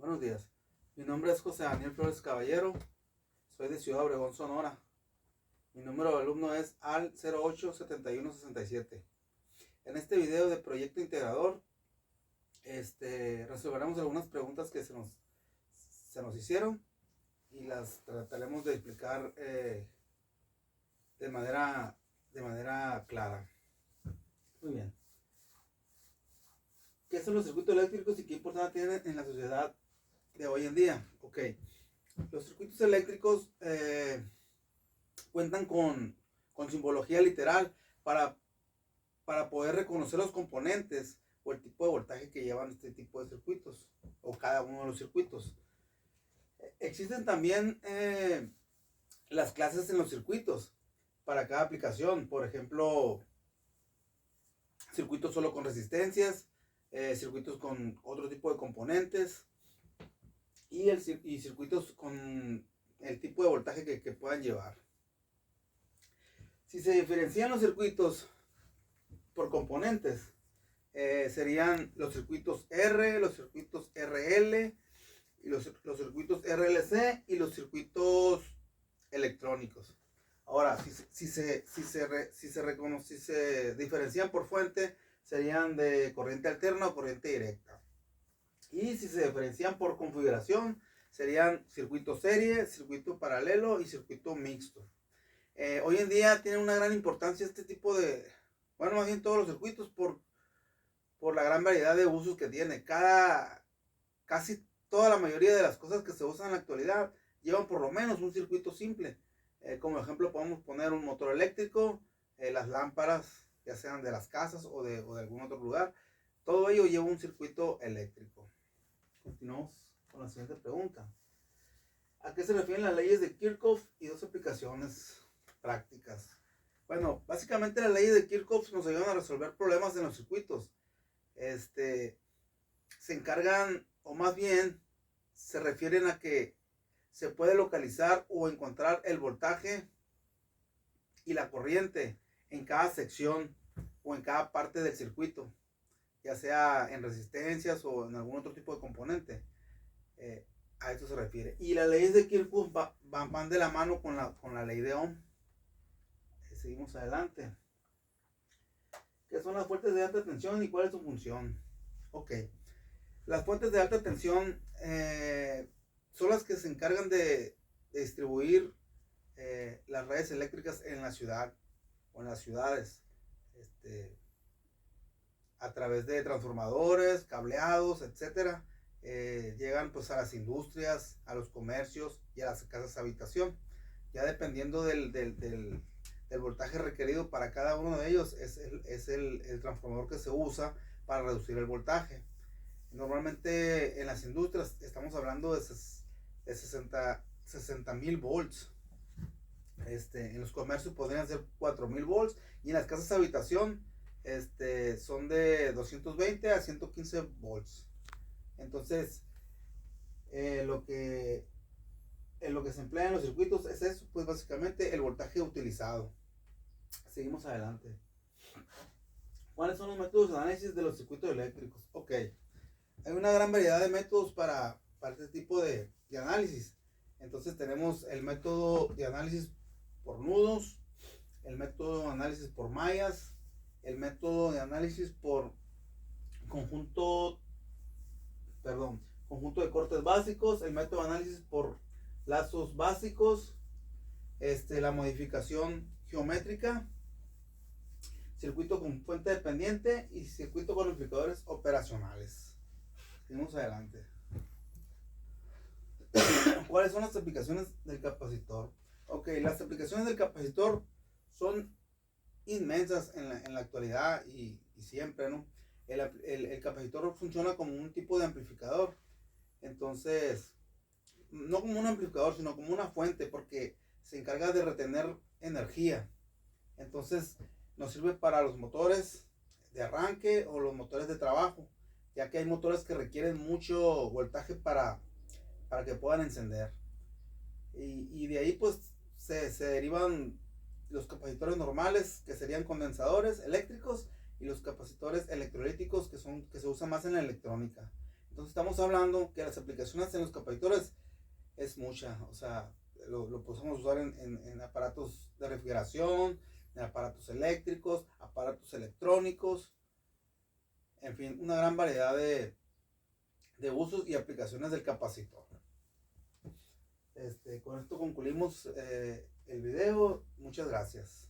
Buenos días. Mi nombre es José Daniel Flores Caballero. Soy de Ciudad Obregón, Sonora. Mi número de alumno es AL 087167. En este video de Proyecto Integrador, resolveremos algunas preguntas que se nos hicieron y las trataremos de explicar de manera clara. Muy bien. ¿Qué son los circuitos eléctricos y qué importancia tienen en la sociedad de hoy en día? Ok. Los circuitos eléctricos cuentan con simbología literal para poder reconocer los componentes o el tipo de voltaje que llevan este tipo de circuitos o cada uno de los circuitos. Existen también las clases en los circuitos para cada aplicación. Por ejemplo, circuitos solo con resistencias, circuitos con otro tipo de componentes y circuitos con el tipo de voltaje que puedan llevar. Si se diferencian los circuitos por componentes, serían los circuitos R, los circuitos RL, y los circuitos RLC y los circuitos electrónicos. Ahora, si se diferencian por fuente, serían de corriente alterna o corriente directa. Y si se diferencian por configuración, serían circuito serie, circuito paralelo y circuito mixto. Hoy en día tiene una gran importancia este tipo de, bueno, más bien todos los circuitos por la gran variedad de usos que tiene. Casi toda la mayoría de las cosas que se usan en la actualidad llevan por lo menos un circuito simple. Como ejemplo podemos poner un motor eléctrico, las lámparas, ya sean de las casas o de algún otro lugar. Todo ello lleva un circuito eléctrico. Continuamos con la siguiente pregunta. ¿A qué se refieren las leyes de Kirchhoff y dos aplicaciones prácticas? Bueno, básicamente las leyes de Kirchhoff nos ayudan a resolver problemas en los circuitos. Se encargan, o más bien se refieren a que se puede localizar o encontrar el voltaje y la corriente en cada sección o en cada parte del circuito, ya sea en resistencias o en algún otro tipo de componente. A esto se refiere. Y las leyes de Kirchhoff van de la mano con la ley de Ohm. Seguimos adelante. ¿Qué son las fuentes de alta tensión y cuál es su función? Ok. Las fuentes de alta tensión son las que se encargan de distribuir las redes eléctricas en la ciudad o en las ciudades, a través de transformadores, cableados, etcétera. Llegan pues a las industrias, a los comercios y a las casas de habitación. Ya dependiendo del voltaje requerido para cada uno de ellos es el transformador que se usa para reducir el voltaje. Normalmente en las industrias estamos hablando de 60,000 volts. En los comercios podrían ser 4,000 volts y en las casas de habitación son de 220 a 115 volts. Entonces lo que se emplea en los circuitos es eso, pues básicamente el voltaje utilizado. Seguimos adelante. ¿Cuáles son los métodos de análisis de los circuitos eléctricos? Ok, hay una gran variedad de métodos para este tipo de análisis. Entonces tenemos el método de análisis por nudos, el método de análisis por mallas, el método de análisis por conjunto de cortes básicos, el método de análisis por lazos básicos, la modificación geométrica, circuito con fuente dependiente y circuito con amplificadores operacionales. Seguimos adelante. ¿Cuáles son las aplicaciones del capacitor? Ok, las aplicaciones del capacitor son inmensas en la actualidad y siempre, ¿no? El capacitor funciona como un tipo de amplificador. Entonces, no como un amplificador, sino como una fuente, porque se encarga de retener energía. Entonces, nos sirve para los motores de arranque o los motores de trabajo, ya que hay motores que requieren mucho voltaje para que puedan encender. Y de ahí pues se derivan los capacitores normales, que serían condensadores eléctricos, y los capacitores electrolíticos, que se usan más en la electrónica. Entonces estamos hablando que las aplicaciones en los capacitores es mucha, o sea, lo podemos usar en aparatos de refrigeración, en aparatos eléctricos, aparatos electrónicos, en fin, una gran variedad de usos y aplicaciones del capacitor. Con esto concluimos el video. Muchas gracias.